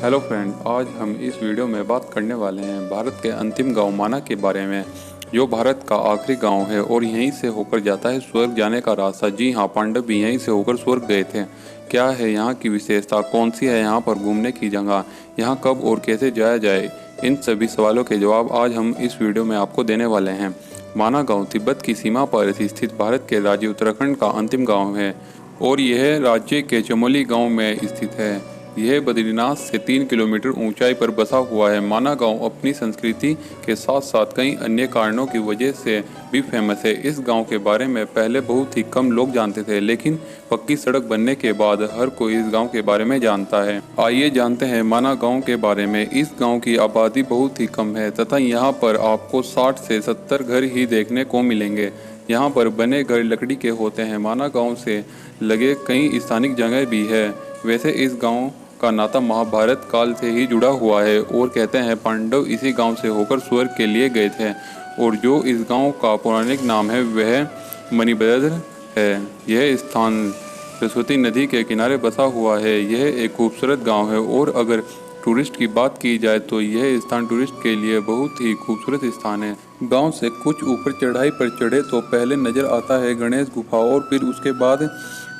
Hello friend, आज हम इस वीडियो में बात करने वाले हैं भारत के अंतिम गांव माना के बारे में, जो भारत का आखिरी गांव है और यहीं से होकर जाता है स्वर्ग जाने का रास्ता। जी हाँ, पांडव भी यहीं से होकर स्वर्ग गए थे। क्या है यहाँ की विशेषता, कौन सी है यहाँ पर घूमने की जगह, यहाँ कब और कैसे जाया जाए, इन सभी सवालों के जवाब आज हम इस वीडियो में आपको देने वाले हैं। माना गाँव तिब्बत की सीमा पर स्थित भारत के राज्य उत्तराखंड का अंतिम गाँव है और यह राज्य के चमोली गाँव में स्थित है। यह बद्रीनाथ से 3 किलोमीटर ऊंचाई पर बसा हुआ है। माना गांव अपनी संस्कृति के साथ साथ कई अन्य कारणों की वजह से भी फेमस है। इस गांव के बारे में पहले बहुत ही कम लोग जानते थे, लेकिन पक्की सड़क बनने के बाद हर कोई इस गांव के बारे में जानता है। आइए जानते हैं माना गांव के बारे में। इस गांव की आबादी बहुत ही कम है तथा यहाँ पर आपको 60 से 70 घर ही देखने को मिलेंगे। यहाँ पर बने घर लकड़ी के होते हैं। माना गांव से लगे कई स्थानिक जगह भी है। वैसे इस गांव का नाता महाभारत काल से ही जुड़ा हुआ है और कहते हैं पांडव इसी गांव से होकर स्वर्ग के लिए गए थे और जो इस गांव का पौराणिक नाम है वह मणिभद्र है। यह स्थान सरस्वती नदी के किनारे बसा हुआ है। यह एक खूबसूरत गांव है और अगर टूरिस्ट की बात की जाए तो यह स्थान टूरिस्ट के लिए बहुत ही खूबसूरत स्थान है। गांव से कुछ ऊपर चढ़ाई पर चढ़े तो पहले नजर आता है गणेश गुफा और फिर उसके बाद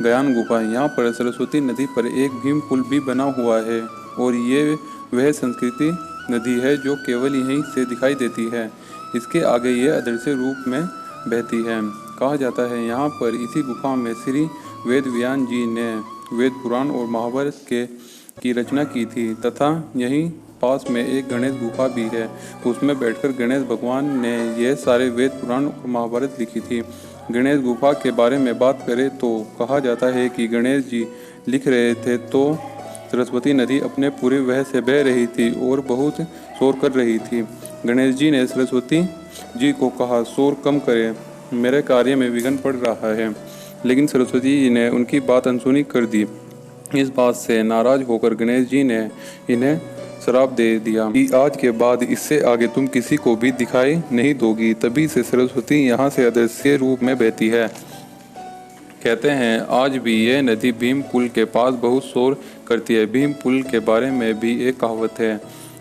गयान गुफा। यहाँ पर सरस्वती नदी पर एक भीम पुल भी बना हुआ है और ये वह संस्कृति नदी है जो केवल यहीं से दिखाई देती है। इसके आगे ये अदृश्य रूप में बहती है। कहा जाता है यहाँ पर इसी गुफा में श्री वेदव्यास जी ने वेद पुराण और महाभारत की रचना की थी तथा यहीं पास में एक गणेश गुफा भी है। उसमें बैठकर गणेश भगवान ने यह सारे वेद पुराण और महाभारत लिखी थी। गणेश गुफा के बारे में बात करें तो कहा जाता है कि गणेश जी लिख रहे थे तो सरस्वती नदी अपने पूरे वह से बह रही थी और बहुत शोर कर रही थी। गणेश जी ने सरस्वती जी को कहा, शोर कम करें, मेरे कार्य में विघ्न पड़ रहा है। लेकिन सरस्वती जी ने उनकी बात अनसुनी कर दी। इस बात से नाराज होकर गणेश जी ने इन्हें श्राप दे दिया कि आज के बाद इससे आगे तुम किसी को भी दिखाई नहीं दोगी। तभी से सरस्वती यहाँ से अदृश्य रूप में बहती है। कहते हैं आज भी यह नदी भीम पुल के पास बहुत शोर करती है। भीम पुल के बारे में भी एक कहावत है।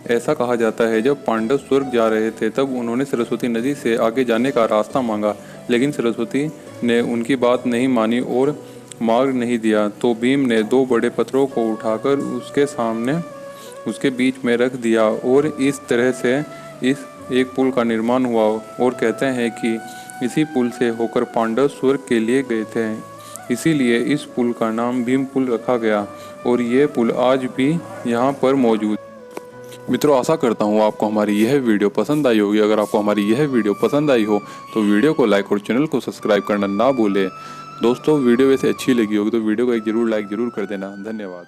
ऐसा कहा जाता है जब पांडव स्वर्ग जा रहे थे तब उन्होंने सरस्वती नदी से आगे जाने का रास्ता मांगा, लेकिन सरस्वती ने उनकी बात नहीं मानी और मार्ग नहीं दिया। तो भीम ने 2 बड़े पत्थरों को उठाकर उसके सामने उसके बीच में रख दिया और इस तरह से इस एक पुल का निर्माण हुआ और कहते हैं कि इसी पुल से होकर पांडव स्वर्ग के लिए गए थे। इसीलिए इस पुल का नाम भीम पुल रखा गया और ये पुल आज भी यहाँ पर मौजूद। मित्रों, आशा करता हूँ आपको हमारी यह वीडियो पसंद आई होगी। अगर आपको हमारी यह वीडियो पसंद आई हो तो वीडियो को लाइक और चैनल को सब्सक्राइब करना ना भूलें। दोस्तों, वीडियो वैसे अच्छी लगी होगी तो वीडियो को एक जरूर लाइक जरूर कर देना। धन्यवाद।